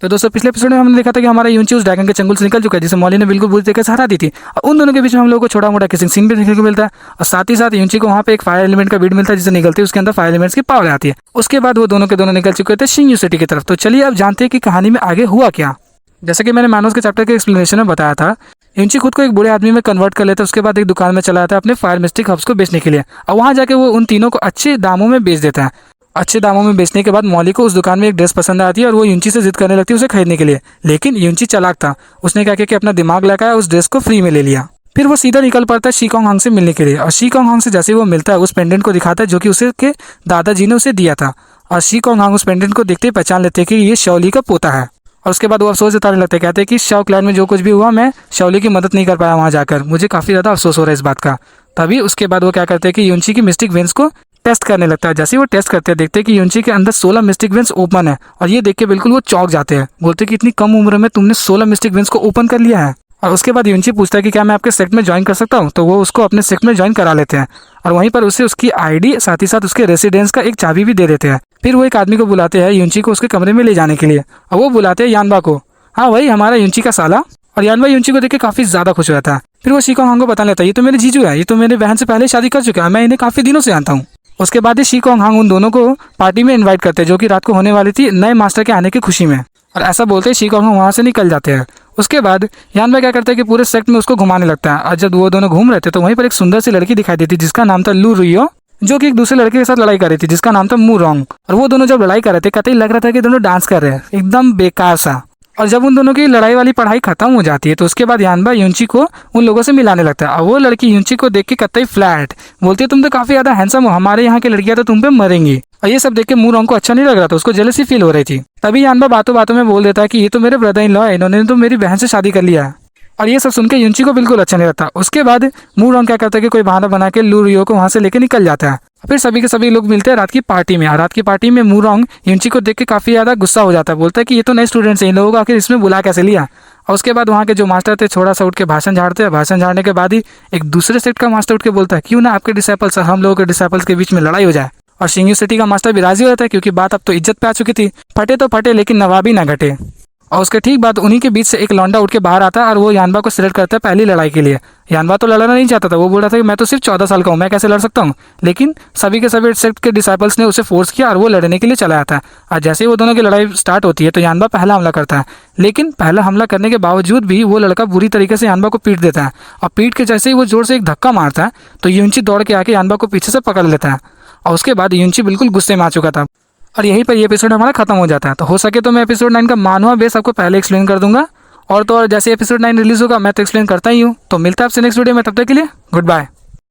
तो दोस्तों पिछले एपिसोड में हमने देखा था कि हमारा यूंची उस ड्रैगन के चंगुल से निकल चुका है, जिसे मॉली ने बिल्कुल बुरी तरीके से हरा दी थी। और उन दोनों के बीच में हम लोगों को छोटा मोटा किसिंग सीन भी देखने को मिलता है। और साथ ही साथ यूंची को वहाँ पे एक फायर एलिमेंट का बीड मिलता है, जिसे निकलते उसके अंदर फायर एलिमेंट्स की पावर आती है। उसके बाद वो दोनों के दोनों निकल चुके थे शिंगयू सिटी की तरफ। तो चलिए अब जानते हैं कि कहानी में आगे हुआ क्या। जैसे कि मैंने मैनोस के चैप्टर के एक्सप्लेनेशन में बताया था, यूंची खुद को एक बूढ़े आदमी में कन्वर्ट कर लेता है। उसके बाद एक दुकान में चला जाता है अपने फायर मिस्टिक हब्स को बेचने के लिए। और वहाँ जाके वो उन तीनों को अच्छे दामों में बेच देता है। अच्छे दामों में बेचने के बाद मॉली को उस दुकान में एक ड्रेस पसंद आती है और वो यूंची से जिद करने लगती है उसे खरीदने के लिए। लेकिन यूंची चालाक था, उसने क्या किया कि अपना दिमाग लगाया, उस ड्रेस को फ्री में ले लिया। फिर वो सीधा निकल पड़ता है शीकोंग हांग से मिलने के लिए। और शीकोंग हांग से जैसे वो मिलता है, उस पेंडेंट को दिखाता है जो कि उसे के दादाजी ने उसे दिया था। और शीकोंग हांग उस पेंडेंट को देखते ही पहचान लेते हैं कि ये शाओली का पोता है। और उसके बाद वो अफसोस जताने लगते हैं, कहते हैं कि शाओ क्लैन में जो कुछ भी हुआ, मैं शाओली की मदद नहीं कर पाया वहाँ जाकर, मुझे काफ़ी ज़्यादा अफसोस हो रहा है इस बात का। तभी उसके बाद वो क्या करते हैं कि यूंची की मिस्टिक वेंस को टेस्ट करने लगता है। जैसे ही वो टेस्ट करते हैं, देखते हैं कि यूंची के अंदर 16 मिस्टिक वेंस ओपन है। और ये देख के बिल्कुल वो चौंक जाते हैं, बोलते हैं कि इतनी कम उम्र में तुमने 16 मिस्टिक वेंस को ओपन कर लिया है। और उसके बाद यूंची पूछता है कि क्या मैं आपके सेक्ट में ज्वाइन कर सकता हूँ। तो वो उसको अपने सेक्ट में ज्वाइन करा लेते हैं। और वहीं पर उसे उसकी आईडी साथ ही साथ उसके रेसिडेंस का एक चाबी भी दे देते हैं। फिर वो एक आदमी को बुलाते हैं यूंची को उसके कमरे में ले जाने के लिए। और वो बुलाते हैं यानबा को। हाँ वही हमारा यूंची का साला। और यानबा यूंची को देख के काफी ज्यादा खुश हो जाता है। फिर वो शीकोंग हांग को बता लेता है, ये तो मेरे जीजू है, ये तो मेरे बहन से पहले शादी कर चुका है, मैं इन्हें काफी दिनों से जानता हूँ। उसके बाद ही शीकोंग हांग उन दोनों को पार्टी में इनवाइट करते हैं, जो कि रात को होने वाली थी नए मास्टर के आने की खुशी में। और ऐसा बोलते ही शीकोंग हांग वहाँ से निकल जाते हैं। उसके बाद यानबा क्या करता है कि पूरे सेक्ट में उसको घुमाने लगता है। और जब वो दोनों घूम रहे थे तो वहीं पर एक सुंदर सी लड़की दिखाई देती जिसका नाम था लू रुइयो, जो कि एक दूसरे लड़के के साथ लड़ाई कर रही थी जिसका नाम था मू रोंग। और वो दोनों जब लड़ाई कर रहे थे, कतई लग रहा था कि दोनों डांस कर रहे हैं, एकदम बेकार सा। और जब उन दोनों की लड़ाई वाली पढ़ाई खत्म हो जाती है, तो उसके बाद यानबा यूंची को उन लोगों से मिलाने लगता है। और वो लड़की यूंची को देख के कतई फ्लैट बोलती है, तुम तो काफी ज्यादा हैंडसम हो, हमारे यहाँ की लड़कियां तो तुम पे मरेंगी। और ये सब देख के मू रोंग को अच्छा नहीं लग रहा था, उसको जेलसी फील हो रही थी। तभी यानबा बातों बातों में बोल देता है कि ये तो मेरे ब्रदर इन लॉ है, इन्होंने तो मेरी बहन से शादी कर लिया है। और ये सब सुन के यूंची को बिल्कुल अच्छा नहीं लगता। उसके बाद मू रोंग क्या करता है कि कोई बहाना बना के लू रियो को वहां से लेके निकल जाता है। फिर सभी के सभी लोग मिलते हैं रात की पार्टी में। रात की पार्टी में मू रोंग यूंची को देख के काफी ज्यादा गुस्सा हो जाता है, बोलता है कि ये तो नए स्टूडेंट्स हैं, इन लोगों को आखिर इसमें बुला कैसे लिया। और उसके बाद वहाँ के जो मास्टर थे थोड़ा सा उठ के भाषण झाड़ते हैं। भाषण झाड़ने के बाद ही एक दूसरे सेक्ट का मास्टर उठ के बोलता है, क्यों ना आपके डिसाइपल्स और हम लोगों के डिसाइपल्स के बीच में लड़ाई हो जाए। और शिंगयू सिटी का मास्टर भी राजी हो जाता है, क्योंकि बात अब तो इज्जत पे आ चुकी थी। फटे तो फटे लेकिन नवाबी ना घटे। और उसके ठीक बाद उन्हीं के बीच से एक लौंडा उठ के बाहर आता है और वो यानबा को सिलेक्ट करता है पहली लड़ाई के लिए। यानबा तो लड़ना नहीं चाहता था, वो बोल रहा था कि मैं तो सिर्फ 14 साल का हूँ, मैं कैसे लड़ सकता हूँ। लेकिन सभी के सभी सेक्ट के डिसाइपल्स ने उसे फोर्स किया और वो लड़ने के लिए चला जाता है। और जैसे ही वो दोनों की लड़ाई स्टार्ट होती है तो यानबा पहला हमला करता है। लेकिन पहला हमला करने के बावजूद भी वो लड़का बुरी तरीके से यानबा को पीट देता है। और पीट के जैसे ही वो जोर से एक धक्का मारता है तो यूंची दौड़ के आके यानबा को पीछे से पकड़ लेता है। और उसके बाद यूंची बिल्कुल गुस्से में आ चुका था। और यहीं पर ये एपिसोड हमारा खत्म हो जाता है। तो हो सके तो मैं एपिसोड 9 का मानवा बेस आपको पहले एक्सप्लेन कर दूंगा। और तो और जैसे एपिसोड 9 रिलीज होगा मैं तो एक्सप्लेन करता ही हूँ। तो मिलता है आपसे नेक्स्ट वीडियो में, तब तक के लिए गुड बाय।